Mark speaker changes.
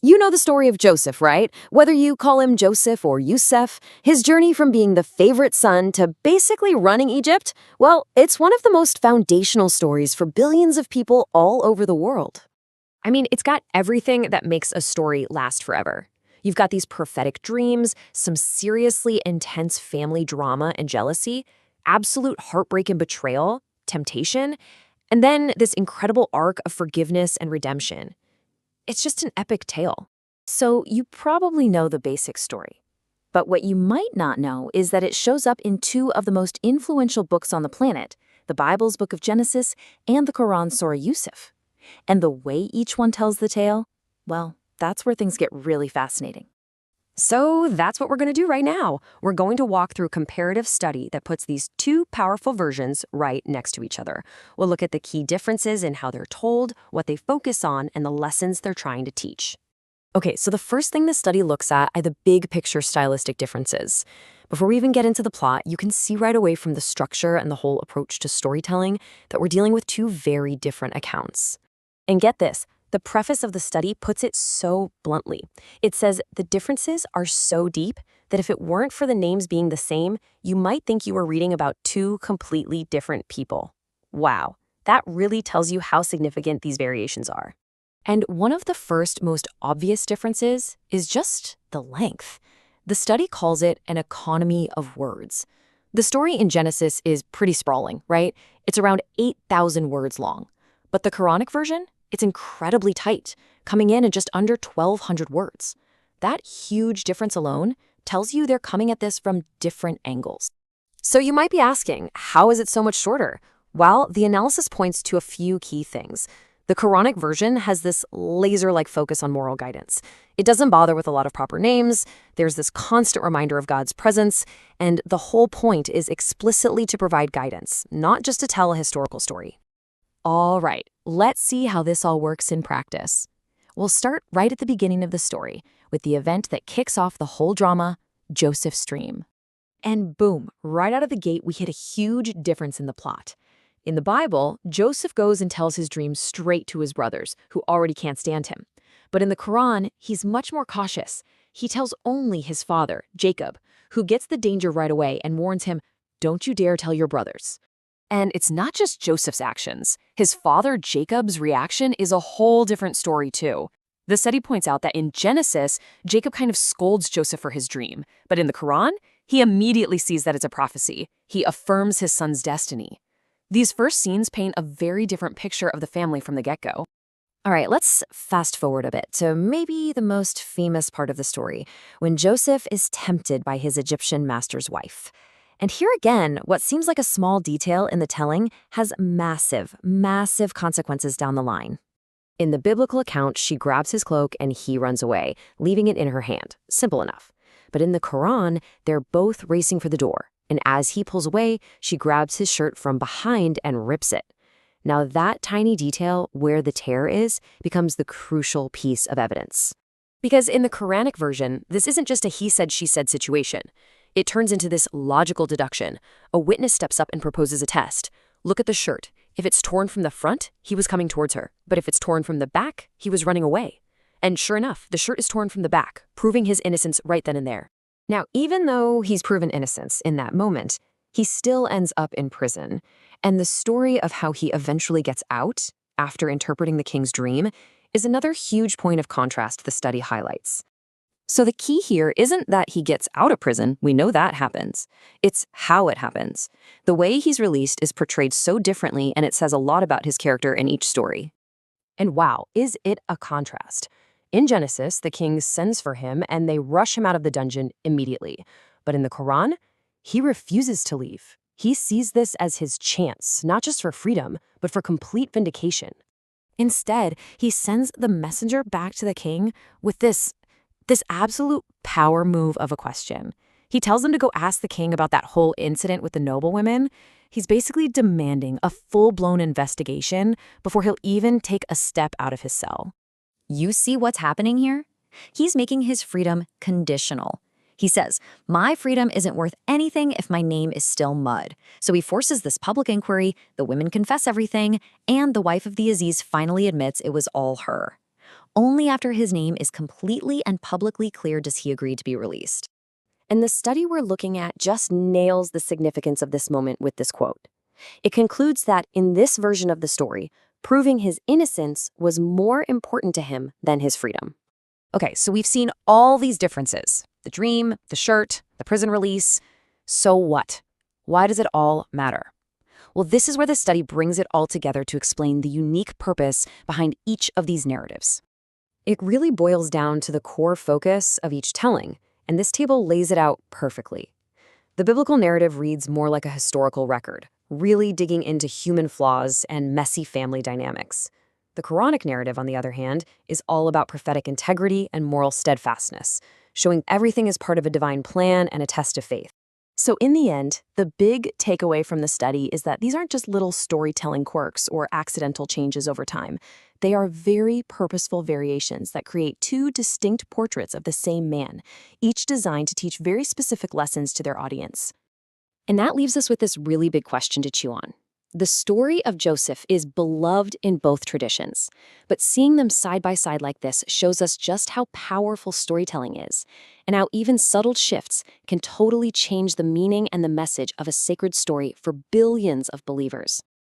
Speaker 1: You know the story of Joseph, right? Whether you call him Joseph or Yusuf, his journey from being the favorite son to basically running Egypt, well, it's one of the most foundational stories for billions of people all over the world.
Speaker 2: I mean, it's got everything that makes a story last forever. You've got these prophetic dreams, some seriously intense family drama and jealousy, absolute heartbreak and betrayal, temptation, and then this incredible arc of forgiveness and redemption. It's just an epic tale.
Speaker 1: So you probably know the basic story. But what you might not know is that it shows up in two of the most influential books on the planet, the Bible's book of Genesis and the Quran's Surah Yusuf. And the way each one tells the tale, well, that's where things get really fascinating.
Speaker 2: So that's what we're going to do right now. We're going to walk through a comparative study that puts these two powerful versions right next to each other. We'll look at the key differences in how they're told, what they focus on, and the lessons they're trying to teach.
Speaker 1: Okay, so the first thing the study looks at are the big picture stylistic differences. Before we even get into the plot, you can see right away from the structure and the whole approach to storytelling that we're dealing with two very different accounts. And get this, the preface of the study puts it so bluntly. It says the differences are so deep that if it weren't for the names being the same, you might think you were reading about two completely different people. Wow, that really tells you how significant these variations are. And one of the first most obvious differences is just the length. The study calls it an economy of words. The story in Genesis is pretty sprawling, right? It's around 8,000 words long. But the Quranic version? It's incredibly tight, coming in at just under 1,200 words. That huge difference alone tells you they're coming at this from different angles. So you might be asking, how is it so much shorter? Well, the analysis points to a few key things. The Quranic version has this laser-like focus on moral guidance. It doesn't bother with a lot of proper names, there's this constant reminder of God's presence, and the whole point is explicitly to provide guidance, not just to tell a historical story. All right, let's see how this all works in practice. We'll start right at the beginning of the story with the event that kicks off the whole drama, Joseph's dream. And boom, right out of the gate, we hit a huge difference in the plot. In the Bible, Joseph goes and tells his dream straight to his brothers, who already can't stand him. But in the Quran, he's much more cautious. He tells only his father, Jacob, who gets the danger right away and warns him, "Don't you dare tell your brothers." And it's not just Joseph's actions. His father, Jacob's reaction is a whole different story, too. The study points out that in Genesis, Jacob kind of scolds Joseph for his dream. But in the Quran, he immediately sees that it's a prophecy. He affirms his son's destiny. These first scenes paint a very different picture of the family from the get-go. All right, let's fast forward a bit to maybe the most famous part of the story, when Joseph is tempted by his Egyptian master's wife. And here again, what seems like a small detail in the telling has massive, massive consequences down the line. In the biblical account, she grabs his cloak and he runs away, leaving it in her hand. Simple enough. But in the Quran, they're both racing for the door. And as he pulls away, she grabs his shirt from behind and rips it. Now that tiny detail, where the tear is, becomes the crucial piece of evidence. Because in the Quranic version, this isn't just a he said, she said situation. It turns into this logical deduction. A witness steps up and proposes a test. Look at the shirt. If it's torn from the front, he was coming towards her. But if it's torn from the back, he was running away. And sure enough, the shirt is torn from the back, proving his innocence right then and there. Now, even though he's proven innocence in that moment, he still ends up in prison. And the story of how he eventually gets out, after interpreting the king's dream, is another huge point of contrast the study highlights. So the key here isn't that he gets out of prison, we know that happens. It's how it happens. The way he's released is portrayed so differently, and it says a lot about his character in each story. And wow, is it a contrast. In Genesis, the king sends for him and they rush him out of the dungeon immediately. But in the Quran, he refuses to leave. He sees this as his chance, not just for freedom, but for complete vindication. Instead, he sends the messenger back to the king with this absolute power move of a question. He tells them to go ask the king about that whole incident with the noblewomen. He's basically demanding a full-blown investigation before he'll even take a step out of his cell.
Speaker 3: You see what's happening here? He's making his freedom conditional. He says, my freedom isn't worth anything if my name is still mud. So he forces this public inquiry, the women confess everything, and the wife of the Aziz finally admits it was all her. Only after his name is completely and publicly clear does he agree to be released.
Speaker 2: And the study we're looking at just nails the significance of this moment with this quote. It concludes that in this version of the story, proving his innocence was more important to him than his freedom.
Speaker 1: Okay, so we've seen all these differences. The dream, the shirt, the prison release. So what? Why does it all matter? Well, this is where the study brings it all together to explain the unique purpose behind each of these narratives. It really boils down to the core focus of each telling, and this table lays it out perfectly. The biblical narrative reads more like a historical record, really digging into human flaws and messy family dynamics. The Quranic narrative, on the other hand, is all about prophetic integrity and moral steadfastness, showing everything as part of a divine plan and a test of faith.
Speaker 4: So in the end, the big takeaway from the study is that these aren't just little storytelling quirks or accidental changes over time. They are very purposeful variations that create two distinct portraits of the same man, each designed to teach very specific lessons to their audience.
Speaker 2: And that leaves us with this really big question to chew on. The story of Joseph is beloved in both traditions, but seeing them side by side like this shows us just how powerful storytelling is, and how even subtle shifts can totally change the meaning and the message of a sacred story for billions of believers.